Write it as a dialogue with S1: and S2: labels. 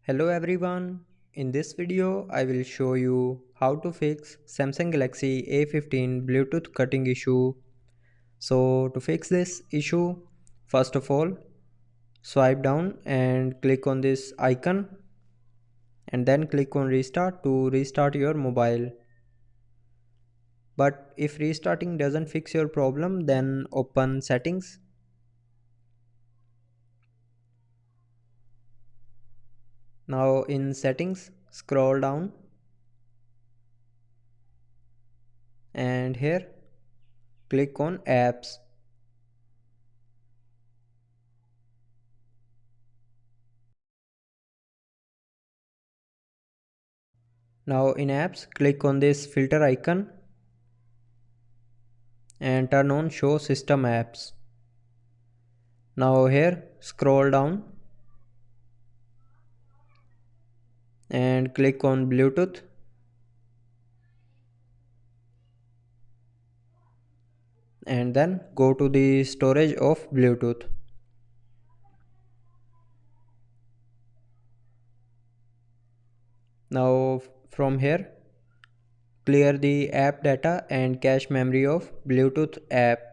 S1: Hello everyone, in this video I will show you how to fix Samsung Galaxy A15 Bluetooth cutting issue. So to fix this issue, first of all swipe down and click on this icon and then click on restart to restart your mobile. But if restarting doesn't fix your problem, then open settings. Now in settings scroll down and here click on apps. Now in apps click on this filter icon and turn on show system apps. Now here scroll down and click on Bluetooth and then go to the storage of Bluetooth. Now from here clear the app data and cache memory of Bluetooth app.